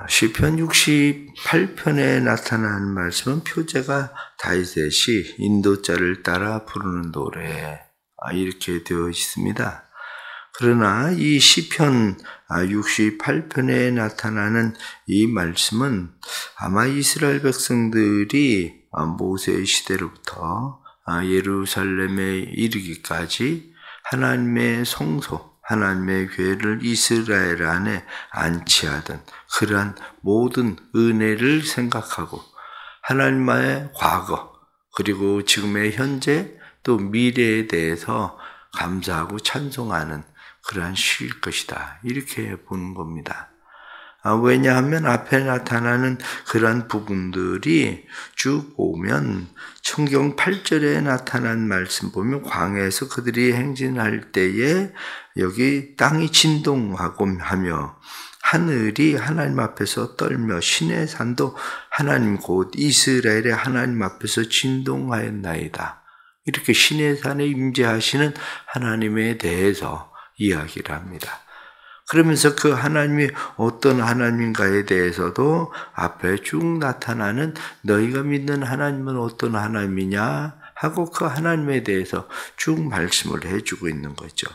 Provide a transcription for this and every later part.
시편 68편에 나타난 말씀은 표제가 다윗이 인도자를 따라 부르는 노래 이렇게 되어 있습니다. 그러나 이 시편 68편에 나타나는 이 말씀은 아마 이스라엘 백성들이 모세 시대로부터 예루살렘에 이르기까지 하나님의 성소, 하나님의 교회를 이스라엘 안에 안치하던 그러한 모든 은혜를 생각하고 하나님의 과거 그리고 지금의 현재 또 미래에 대해서 감사하고 찬송하는 그러한 시일 것이다 이렇게 보는 겁니다. 왜냐하면 앞에 나타나는 그러한 부분들이 쭉 보면 성경 8절에 나타난 말씀 보면 광야에서 그들이 행진할 때에 여기 땅이 진동하고 하며 하늘이 하나님 앞에서 떨며 신의 산도 하나님 곧 이스라엘의 하나님 앞에서 진동하였나이다. 이렇게 신의 산에 임재하시는 하나님에 대해서 이야기를 합니다. 그러면서 그 하나님이 어떤 하나님인가에 대해서도 앞에 쭉 나타나는 너희가 믿는 하나님은 어떤 하나님이냐 하고 그 하나님에 대해서 쭉 말씀을 해주고 있는 거죠.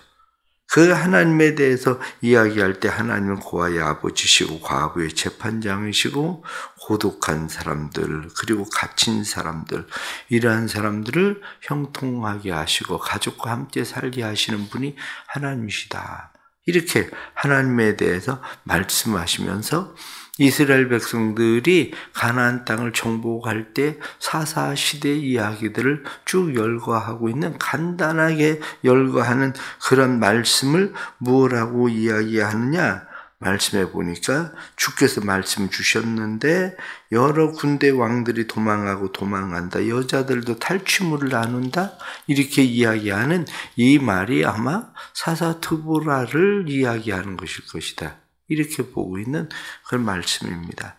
그 하나님에 대해서 이야기할 때 하나님은 고아의 아버지시고 과부의 재판장이시고 고독한 사람들 그리고 갇힌 사람들 이러한 사람들을 형통하게 하시고 가족과 함께 살게 하시는 분이 하나님이시다. 이렇게 하나님에 대해서 말씀하시면서 이스라엘 백성들이 가나안 땅을 정복할 때 사사시대 이야기들을 쭉 열거하고 있는 간단하게 열거하는 그런 말씀을 무엇라고 이야기하느냐 말씀해 보니까 주께서 말씀 주셨는데 여러 군대 왕들이 도망하고 도망간다. 여자들도 탈취물을 나눈다. 이렇게 이야기하는 이 말이 아마 사사투브라를 이야기하는 것일 것이다. 이렇게 보고 있는 그런 말씀입니다.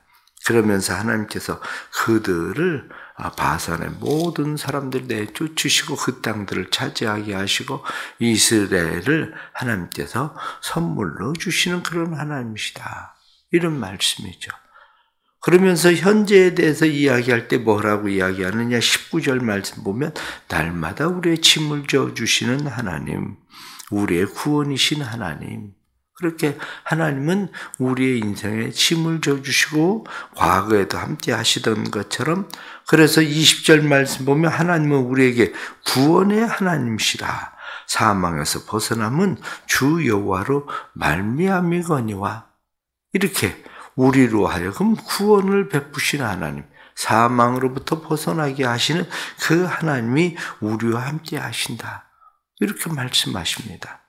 그러면서 하나님께서 그들을 바산의 모든 사람들 내쫓으시고 그 땅들을 차지하게 하시고 이스라엘을 하나님께서 선물로 주시는 그런 하나님이시다. 이런 말씀이죠. 그러면서 현재에 대해서 이야기할 때 뭐라고 이야기하느냐 19절 말씀 보면 날마다 우리의 짐을 져주시는 하나님, 우리의 구원이신 하나님. 그렇게 하나님은 우리의 인생에 짐을 져주시고 과거에도 함께 하시던 것처럼 그래서 20절 말씀 보면 하나님은 우리에게 구원의 하나님이시라. 사망에서 벗어남은 주 여호와로 말미암이거니와 이렇게 우리로 하여금 구원을 베푸시는 하나님 사망으로부터 벗어나게 하시는 그 하나님이 우리와 함께 하신다. 이렇게 말씀하십니다.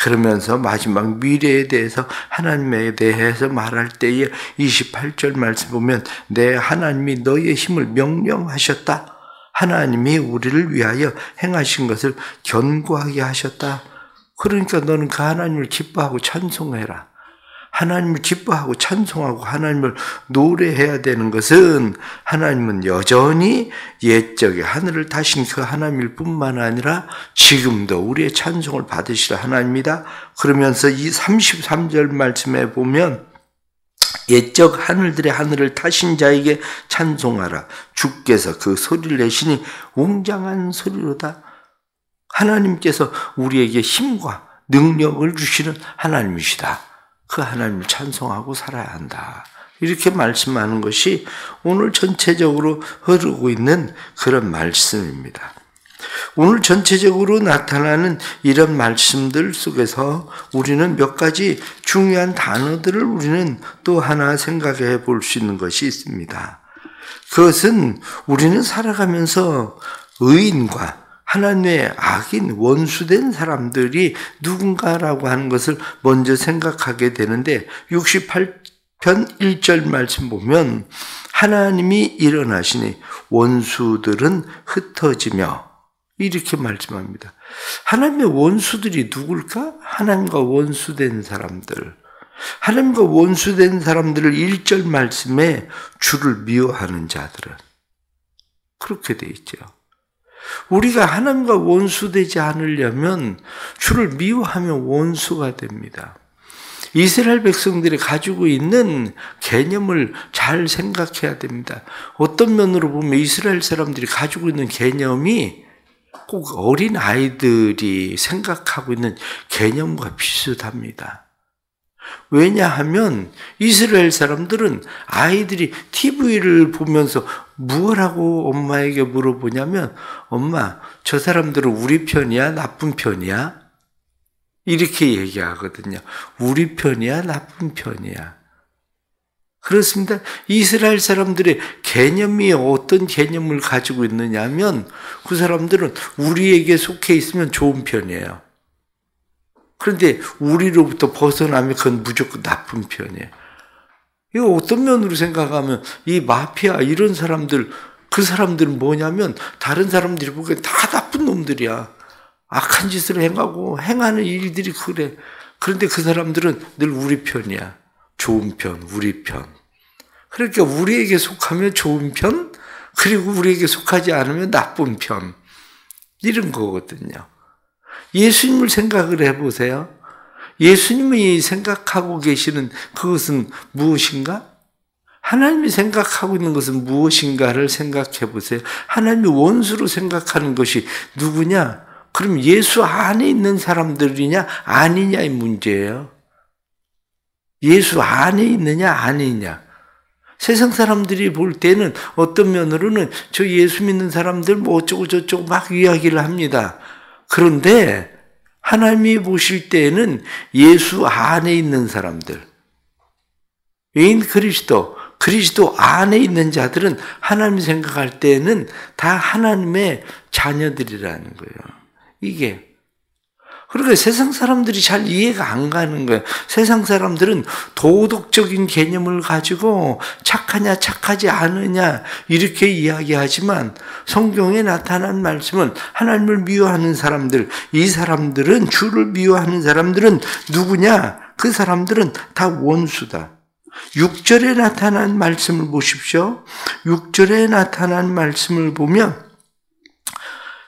그러면서 마지막 미래에 대해서 하나님에 대해서 말할 때에 28절 말씀 보면 내 하나님이 너희의 힘을 명령하셨다. 하나님이 우리를 위하여 행하신 것을 견고하게 하셨다. 그러니까 너는 그 하나님을 기뻐하고 찬송해라. 하나님을 기뻐하고 찬송하고 하나님을 노래해야 되는 것은 하나님은 여전히 옛적에 하늘을 다신 그 하나님일 뿐만 아니라 지금도 우리의 찬송을 받으시라 하나님이다. 그러면서 이 33절 말씀에 보면 옛적 하늘들의 하늘을 타신 자에게 찬송하라. 주께서 그 소리를 내시니 웅장한 소리로다. 하나님께서 우리에게 힘과 능력을 주시는 하나님이시다. 그 하나님을 찬송하고 살아야 한다. 이렇게 말씀하는 것이 오늘 전체적으로 흐르고 있는 그런 말씀입니다. 오늘 전체적으로 나타나는 이런 말씀들 속에서 우리는 몇 가지 중요한 단어들을 우리는 또 하나 생각해 볼 수 있는 것이 있습니다. 그것은 우리는 살아가면서 의인과 하나님의 악인, 원수된 사람들이 누군가라고 하는 것을 먼저 생각하게 되는데 68편 1절 말씀 보면 하나님이 일어나시니 원수들은 흩어지며 이렇게 말씀합니다. 하나님의 원수들이 누굴까? 하나님과 원수된 사람들. 하나님과 원수된 사람들을 1절 말씀에 주를 미워하는 자들은 그렇게 돼 있죠. 우리가 하나님과 원수되지 않으려면 주를 미워하면 원수가 됩니다. 이스라엘 백성들이 가지고 있는 개념을 잘 생각해야 됩니다. 어떤 면으로 보면 이스라엘 사람들이 가지고 있는 개념이 꼭 어린 아이들이 생각하고 있는 개념과 비슷합니다. 왜냐하면 이스라엘 사람들은 아이들이 TV를 보면서 무엇하고 엄마에게 물어보냐면, 엄마, 저 사람들은 우리 편이야? 나쁜 편이야? 이렇게 얘기하거든요. 우리 편이야? 나쁜 편이야? 그렇습니다. 이스라엘 사람들의 개념이 어떤 개념을 가지고 있느냐 하면 그 사람들은 우리에게 속해 있으면 좋은 편이에요. 그런데 우리로부터 벗어나면 그건 무조건 나쁜 편이에요. 이거 어떤 면으로 생각하면 이 마피아 이런 사람들, 그 사람들은 뭐냐면 다른 사람들이 보기엔 다 나쁜 놈들이야. 악한 짓을 행하고 행하는 일들이 그래. 그런데 그 사람들은 늘 우리 편이야. 좋은 편, 우리 편. 그러니까 우리에게 속하면 좋은 편, 그리고 우리에게 속하지 않으면 나쁜 편. 이런 거거든요. 예수님을 생각을 해보세요. 예수님이 생각하고 계시는 그것은 무엇인가? 하나님이 생각하고 있는 것은 무엇인가를 생각해 보세요. 하나님이 원수로 생각하는 것이 누구냐? 그럼 예수 안에 있는 사람들이냐 아니냐의 문제예요. 예수 안에 있느냐 아니냐. 세상 사람들이 볼 때는 어떤 면으로는 저 예수 믿는 사람들 뭐 어쩌고 저쩌고 막 이야기를 합니다. 그런데 하나님이 보실 때에는 예수 안에 있는 사람들, 인 그리스도 안에 있는 자들은 하나님이 생각할 때에는 다 하나님의 자녀들이라는 거예요. 이게. 그러니까 세상 사람들이 잘 이해가 안 가는 거예요. 세상 사람들은 도덕적인 개념을 가지고 착하냐 착하지 않으냐 이렇게 이야기하지만 성경에 나타난 말씀은 하나님을 미워하는 사람들, 이 사람들은 주를 미워하는 사람들은 누구냐? 그 사람들은 다 원수다. 6절에 나타난 말씀을 보십시오. 6절에 나타난 말씀을 보면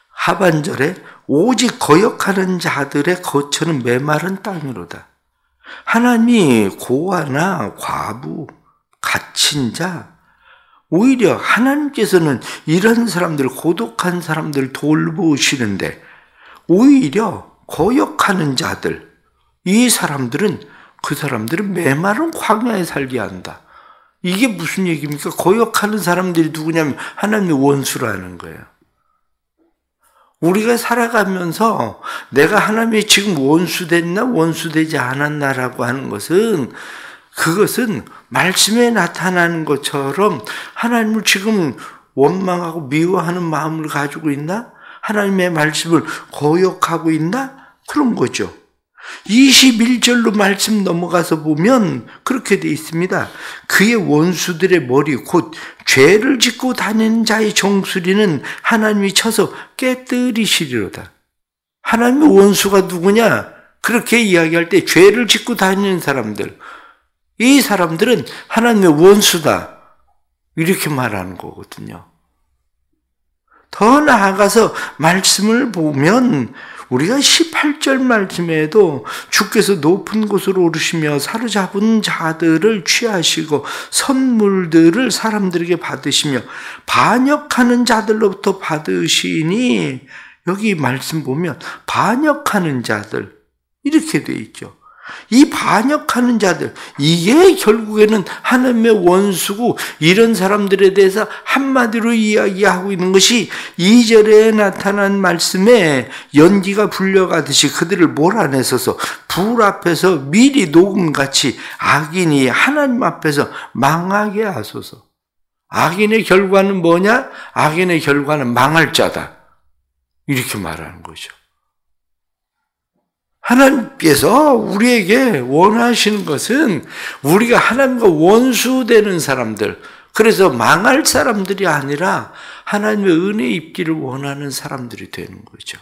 하반절에 오직 거역하는 자들의 거처는 메마른 땅이로다. 하나님이 고아나 과부, 갇힌 자, 오히려 하나님께서는 이런 사람들, 고독한 사람들 돌보시는데 오히려 거역하는 자들, 이 사람들은 그 사람들은 메마른 광야에 살게 한다. 이게 무슨 얘기입니까? 거역하는 사람들이 누구냐면 하나님의 원수라는 거예요. 우리가 살아가면서 내가 하나님이 지금 원수됐나 원수되지 않았나라고 하는 것은 그것은 말씀에 나타나는 것처럼 하나님을 지금 원망하고 미워하는 마음을 가지고 있나? 하나님의 말씀을 거역하고 있나? 그런 거죠. 21절로 말씀 넘어가서 보면 그렇게 되어 있습니다. 그의 원수들의 머리 곧 죄를 짓고 다니는 자의 정수리는 하나님이 쳐서 깨뜨리시리로다. 하나님의 원수가 누구냐? 그렇게 이야기할 때 죄를 짓고 다니는 사람들, 이 사람들은 하나님의 원수다 이렇게 말하는 거거든요. 더 나아가서 말씀을 보면 우리가 18절 말씀에도 주께서 높은 곳으로 오르시며 사로잡은 자들을 취하시고 선물들을 사람들에게 받으시며 반역하는 자들로부터 받으시니, 여기 말씀 보면 반역하는 자들 이렇게 돼 있죠. 이 반역하는 자들, 이게 결국에는 하나님의 원수고, 이런 사람들에 대해서 한마디로 이야기하고 있는 것이 2절에 나타난 말씀에 연기가 불려가듯이 그들을 몰아내서서 불 앞에서 미리 녹음같이 악인이 하나님 앞에서 망하게 하소서. 악인의 결과는 뭐냐? 악인의 결과는 망할 자다. 이렇게 말하는 거죠. 하나님께서 우리에게 원하시는 것은 우리가 하나님과 원수되는 사람들, 그래서 망할 사람들이 아니라 하나님의 은혜 입기를 원하는 사람들이 되는 거죠.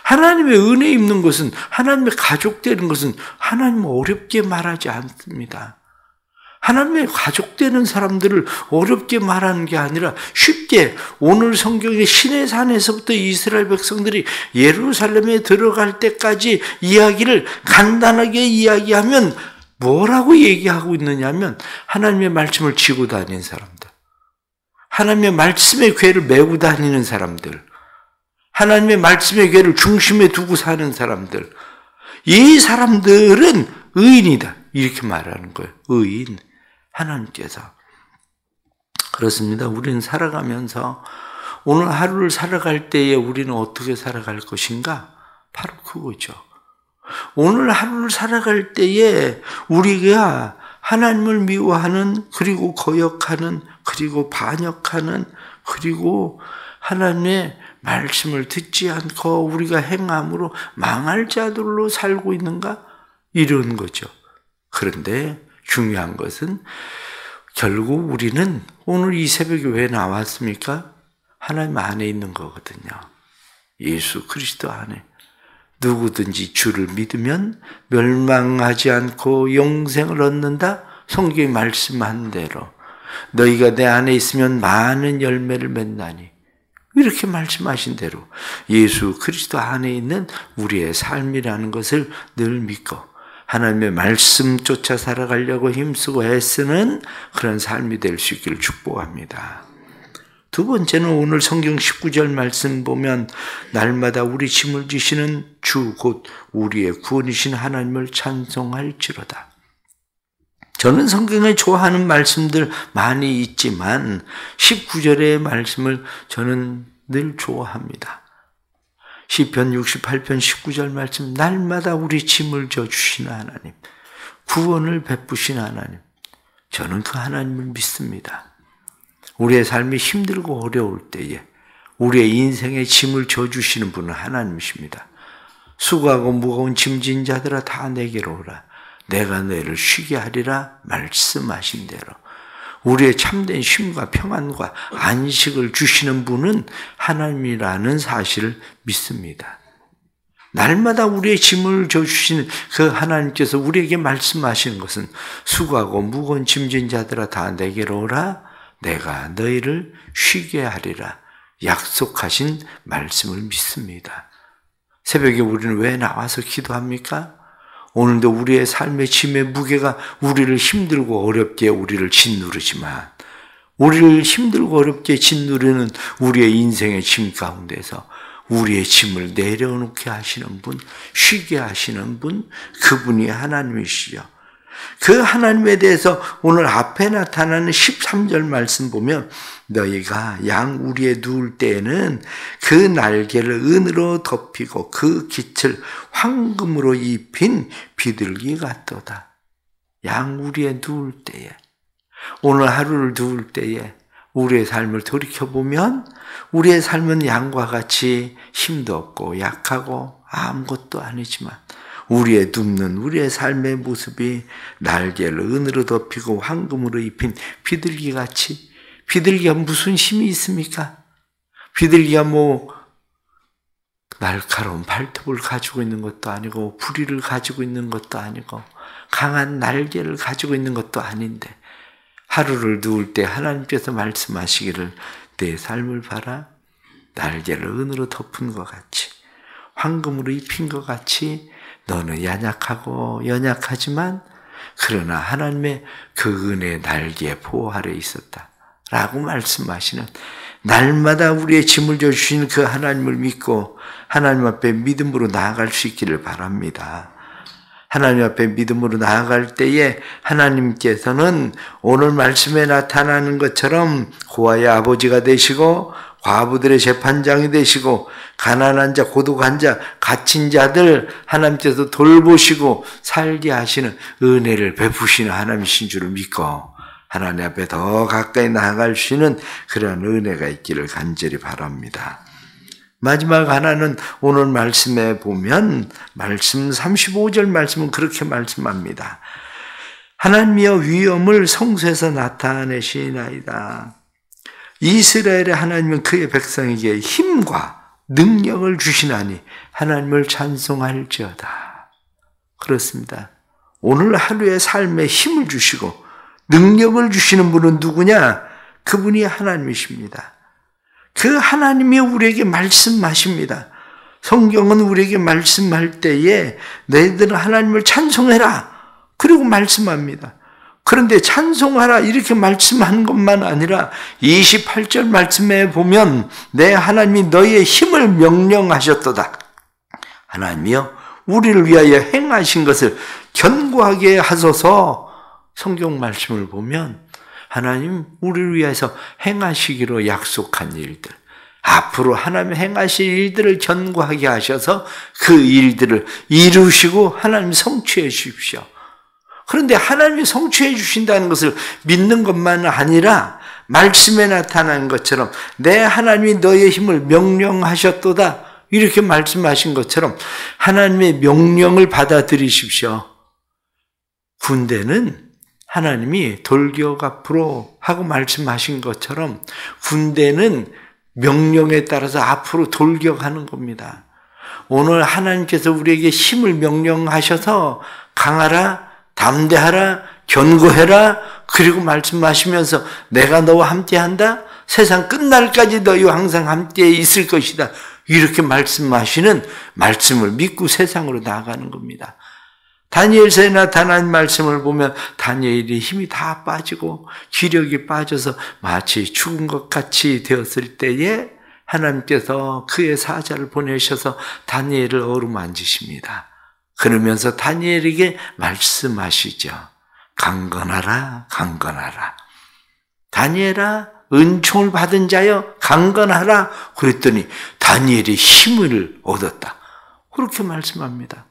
하나님의 은혜 입는 것은, 하나님의 가족 되는 것은 하나님 어렵게 말하지 않습니다. 하나님의 가족 되는 사람들을 어렵게 말하는 게 아니라 쉽게 오늘 성경의 시내산에서부터 이스라엘 백성들이 예루살렘에 들어갈 때까지 이야기를 간단하게 이야기하면 뭐라고 얘기하고 있느냐면 하나님의 말씀을 지고 다니는 사람들, 하나님의 말씀의 궤를 메고 다니는 사람들, 하나님의 말씀의 궤를 중심에 두고 사는 사람들, 이 사람들은 의인이다 이렇게 말하는 거예요. 의인. 하나님께서. 그렇습니다. 우리는 살아가면서 오늘 하루를 살아갈 때에 우리는 어떻게 살아갈 것인가? 바로 그거죠. 오늘 하루를 살아갈 때에 우리가 하나님을 미워하는, 그리고 거역하는, 그리고 반역하는, 그리고 하나님의 말씀을 듣지 않고 우리가 행함으로 망할 자들로 살고 있는가? 이런 거죠. 그런데 중요한 것은 결국 우리는 오늘 이 새벽에 왜 나왔습니까? 하나님 안에 있는 거거든요. 예수 그리스도 안에. 누구든지 주를 믿으면 멸망하지 않고 영생을 얻는다. 성경이 말씀한 대로 너희가 내 안에 있으면 많은 열매를 맺나니, 이렇게 말씀하신 대로 예수 그리스도 안에 있는 우리의 삶이라는 것을 늘 믿고 하나님의 말씀 쫓아 살아가려고 힘쓰고 애쓰는 그런 삶이 될 수 있기를 축복합니다. 두 번째는 오늘 성경 19절 말씀 보면 날마다 우리 짐을 지시는 주 곧 우리의 구원이신 하나님을 찬송할지로다. 저는 성경에 좋아하는 말씀들 많이 있지만 19절의 말씀을 저는 늘 좋아합니다. 시편 68편 19절 말씀, 날마다 우리 짐을 져주시는 하나님, 구원을 베푸시는 하나님, 저는 그 하나님을 믿습니다. 우리의 삶이 힘들고 어려울 때에 우리의 인생의 짐을 져주시는 분은 하나님이십니다. 수고하고 무거운 짐진 자들아 다 내게로 오라. 내가 너희를 쉬게 하리라 말씀하신 대로 우리의 참된 쉼과 평안과 안식을 주시는 분은 하나님이라는 사실을 믿습니다. 날마다 우리의 짐을 져주시는 그 하나님께서 우리에게 말씀하시는 것은 수고하고 무거운 짐진 자들아 다 내게로 오라. 내가 너희를 쉬게 하리라 약속하신 말씀을 믿습니다. 새벽에 우리는 왜 나와서 기도합니까? 오늘도 우리의 삶의 짐의 무게가 우리를 힘들고 어렵게 우리를 짓누르지만, 우리를 힘들고 어렵게 짓누르는 우리의 인생의 짐 가운데서 우리의 짐을 내려놓게 하시는 분, 쉬게 하시는 분, 그분이 하나님이시죠. 그 하나님에 대해서 오늘 앞에 나타나는 13절 말씀 보면 너희가 양 우리에 누울 때에는 그 날개를 은으로 덮이고 그 깃을 황금으로 입힌 비둘기 같도다. 양 우리에 누울 때에, 오늘 하루를 누울 때에 우리의 삶을 돌이켜보면 우리의 삶은 양과 같이 힘도 없고 약하고 아무것도 아니지만 우리의 눕는 우리의 삶의 모습이 날개를 은으로 덮이고 황금으로 입힌 비둘기같이, 비둘기가 무슨 힘이 있습니까? 비둘기가 날카로운 발톱을 가지고 있는 것도 아니고 부리를 가지고 있는 것도 아니고 강한 날개를 가지고 있는 것도 아닌데 하루를 누울 때 하나님께서 말씀하시기를 내 삶을 봐라. 날개를 은으로 덮은 것 같이, 황금으로 입힌 것 같이 너는 연약하고 연약하지만 그러나 하나님의 그 은혜의 날개의 보호 아래 있었다 라고 말씀하시는, 날마다 우리의 짐을 져주시는 그 하나님을 믿고 하나님 앞에 믿음으로 나아갈 수 있기를 바랍니다. 하나님 앞에 믿음으로 나아갈 때에 하나님께서는 오늘 말씀에 나타나는 것처럼 고아의 아버지가 되시고 과부들의 재판장이 되시고 가난한 자, 고독한 자, 갇힌 자들 하나님께서 돌보시고 살게 하시는 은혜를 베푸시는 하나님이신 줄을 믿고 하나님 앞에 더 가까이 나아갈 수 있는 그런 은혜가 있기를 간절히 바랍니다. 마지막 하나는 오늘 말씀에 보면 말씀 35절 말씀은 그렇게 말씀합니다. 하나님이여 위엄을 성소에서 나타내시나이다. 이스라엘의 하나님은 그의 백성에게 힘과 능력을 주시나니 하나님을 찬송할지어다. 그렇습니다. 오늘 하루의 삶에 힘을 주시고 능력을 주시는 분은 누구냐? 그분이 하나님이십니다. 그 하나님이 우리에게 말씀하십니다. 성경은 우리에게 말씀할 때에 너희들은 하나님을 찬송해라. 그리고 말씀합니다. 그런데 찬송하라 이렇게 말씀하는 것만 아니라 28절 말씀에 보면 내 하나님이 너희의 힘을 명령하셨도다. 하나님이요 우리를 위하여 행하신 것을 견고하게 하소서. 성경 말씀을 보면 하나님 우리를 위해서 행하시기로 약속한 일들, 앞으로 하나님 행하실 일들을 견고하게 하셔서 그 일들을 이루시고 하나님 성취해 주십시오. 그런데 하나님이 성취해 주신다는 것을 믿는 것만 아니라 말씀에 나타난 것처럼 내 하나님이 너의 힘을 명령하셨도다 이렇게 말씀하신 것처럼 하나님의 명령을 받아들이십시오. 군대는 하나님이 돌격 앞으로 하고 말씀하신 것처럼 군대는 명령에 따라서 앞으로 돌격하는 겁니다. 오늘 하나님께서 우리에게 힘을 명령하셔서 강하라, 담대하라, 견고해라 그리고 말씀하시면서 내가 너와 함께한다. 세상 끝날까지 너희와 항상 함께 있을 것이다. 이렇게 말씀하시는 말씀을 믿고 세상으로 나아가는 겁니다. 다니엘서에 나타난 말씀을 보면 다니엘이 힘이 다 빠지고 기력이 빠져서 마치 죽은 것 같이 되었을 때에 하나님께서 그의 사자를 보내셔서 다니엘을 어루만지십니다. 그러면서 다니엘에게 말씀하시죠. 강건하라, 강건하라. 다니엘아, 은총을 받은 자여 강건하라. 그랬더니 다니엘이 힘을 얻었다. 그렇게 말씀합니다.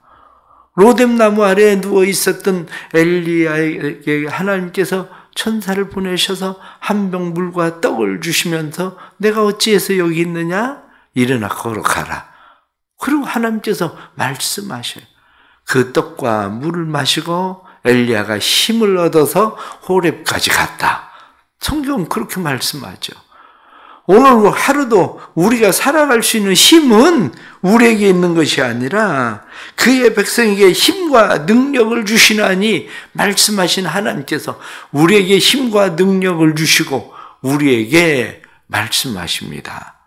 로뎀나무 아래에 누워 있었던 엘리야에게 하나님께서 천사를 보내셔서 한 병 물과 떡을 주시면서 내가 어찌해서 여기 있느냐? 일어나 걸어가라. 그리고 하나님께서 말씀하셔요. 그 떡과 물을 마시고 엘리야가 힘을 얻어서 호렙까지 갔다. 성경은 그렇게 말씀하죠. 오늘 하루도 우리가 살아갈 수 있는 힘은 우리에게 있는 것이 아니라 그의 백성에게 힘과 능력을 주시나니 말씀하신 하나님께서 우리에게 힘과 능력을 주시고 우리에게 말씀하십니다.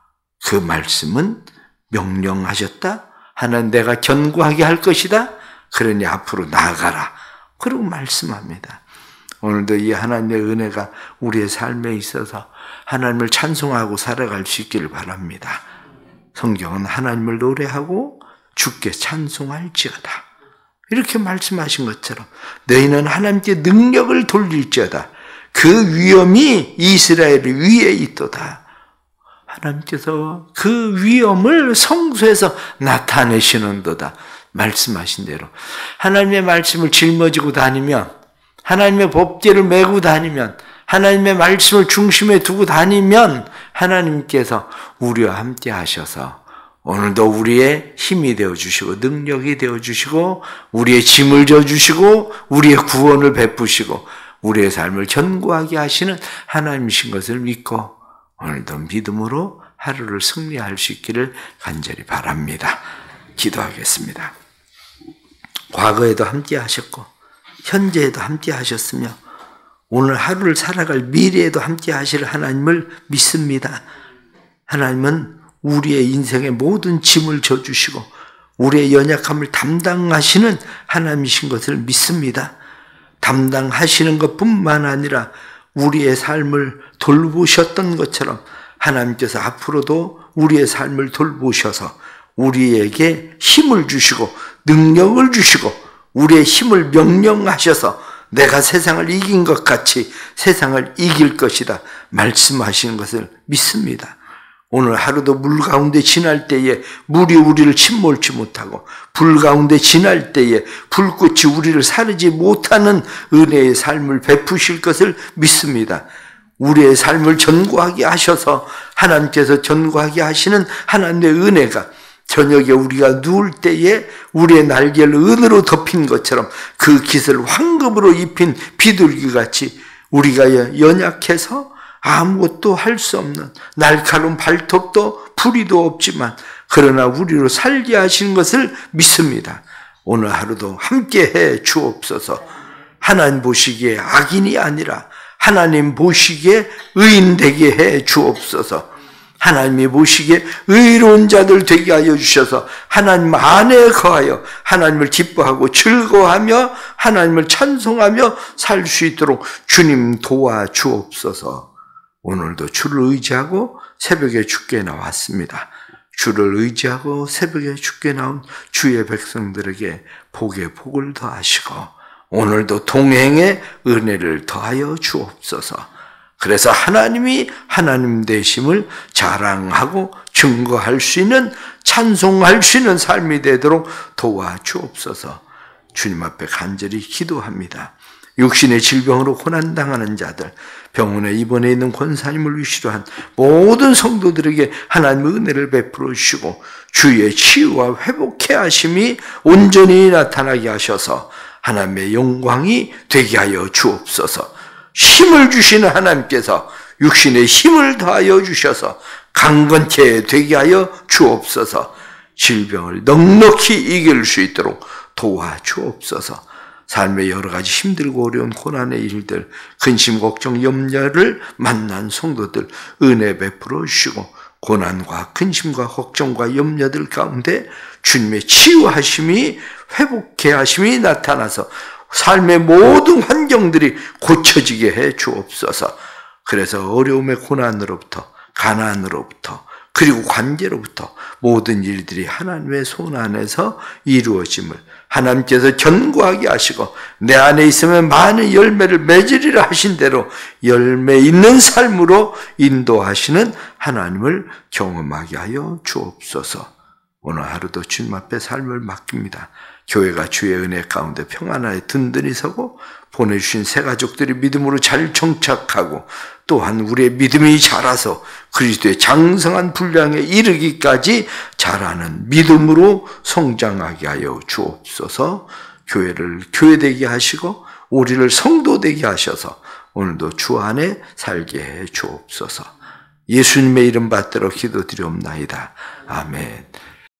그 말씀은 명령하셨다. 하나님 내가 견고하게 할 것이다. 그러니 앞으로 나아가라. 그리고 말씀합니다. 오늘도 이 하나님의 은혜가 우리의 삶에 있어서 하나님을 찬송하고 살아갈 수 있기를 바랍니다. 성경은 하나님을 노래하고 주께 찬송할지어다. 이렇게 말씀하신 것처럼 너희는 하나님께 능력을 돌릴지어다. 그 위엄이 이스라엘 위에 있도다. 하나님께서 그 위엄을 성소에서 나타내시는도다. 말씀하신 대로 하나님의 말씀을 짊어지고 다니면 하나님의 법궤를 메고 다니면 하나님의 말씀을 중심에 두고 다니면 하나님께서 우리와 함께 하셔서 오늘도 우리의 힘이 되어주시고 능력이 되어주시고 우리의 짐을 져주시고 우리의 구원을 베푸시고 우리의 삶을 견고하게 하시는 하나님이신 것을 믿고 오늘도 믿음으로 하루를 승리할 수 있기를 간절히 바랍니다. 기도하겠습니다. 과거에도 함께 하셨고 현재에도 함께 하셨으며 오늘 하루를 살아갈 미래에도 함께 하실 하나님을 믿습니다. 하나님은 우리의 인생의 모든 짐을 져주시고 우리의 연약함을 담당하시는 하나님이신 것을 믿습니다. 담당하시는 것뿐만 아니라 우리의 삶을 돌보셨던 것처럼 하나님께서 앞으로도 우리의 삶을 돌보셔서 우리에게 힘을 주시고 능력을 주시고 우리의 힘을 명령하셔서 내가 세상을 이긴 것 같이 세상을 이길 것이다 말씀하시는 것을 믿습니다. 오늘 하루도 물 가운데 지날 때에 물이 우리를 침몰치 못하고 불 가운데 지날 때에 불꽃이 우리를 사르지 못하는 은혜의 삶을 베푸실 것을 믿습니다. 우리의 삶을 견고하게 하셔서 하나님께서 견고하게 하시는 하나님의 은혜가 저녁에 우리가 누울 때에 우리의 날개를 은으로 덮인 것처럼 그 깃을 황금으로 입힌 비둘기같이 우리가 연약해서 아무것도 할 수 없는 날카로운 발톱도 부리도 없지만 그러나 우리로 살게 하시는 것을 믿습니다. 오늘 하루도 함께해 주옵소서. 하나님 보시기에 악인이 아니라 하나님 보시기에 의인 되게 해 주옵소서. 하나님이 보시기에 의로운 자들 되게 하여 주셔서 하나님 안에 거하여 하나님을 기뻐하고 즐거워하며 하나님을 찬송하며 살 수 있도록 주님 도와주옵소서. 오늘도 주를 의지하고 새벽에 주께 나왔습니다. 주를 의지하고 새벽에 주께 나온 주의 백성들에게 복에 복을 더하시고 오늘도 동행의 은혜를 더하여 주옵소서. 그래서 하나님이 하나님 되심을 자랑하고 증거할 수 있는, 찬송할 수 있는 삶이 되도록 도와주옵소서. 주님 앞에 간절히 기도합니다. 육신의 질병으로 고난당하는 자들, 병원에 입원해 있는 권사님을 위시로 한 모든 성도들에게 하나님의 은혜를 베풀어 주시고 주의 치유와 회복케 하심이 온전히 나타나게 하셔서 하나님의 영광이 되게 하여 주옵소서. 힘을 주시는 하나님께서 육신의 힘을 더하여 주셔서 강건케 되게 하여 주옵소서. 질병을 넉넉히 이길 수 있도록 도와주옵소서. 삶의 여러 가지 힘들고 어려운 고난의 일들, 근심, 걱정, 염려를 만난 성도들 은혜 베풀어 주시고 고난과 근심과 걱정과 염려들 가운데 주님의 치유하심이, 회복케 하심이 나타나서 삶의 모든 환경들이 고쳐지게 해 주옵소서. 그래서 어려움의 고난으로부터, 가난으로부터, 그리고 관계로부터 모든 일들이 하나님의 손 안에서 이루어짐을 하나님께서 견고하게 하시고 내 안에 있으면 많은 열매를 맺으리라 하신 대로 열매 있는 삶으로 인도하시는 하나님을 경험하게 하여 주옵소서. 오늘 하루도 주님 앞에 삶을 맡깁니다. 교회가 주의 은혜 가운데 평안하게 든든히 서고 보내주신 새 가족들이 믿음으로 잘 정착하고 또한 우리의 믿음이 자라서 그리스도의 장성한 분량에 이르기까지 자라는 믿음으로 성장하게 하여 주옵소서. 교회를 교회되게 하시고 우리를 성도되게 하셔서 오늘도 주 안에 살게 해 주옵소서. 예수님의 이름 받들어 기도드리옵나이다. 아멘.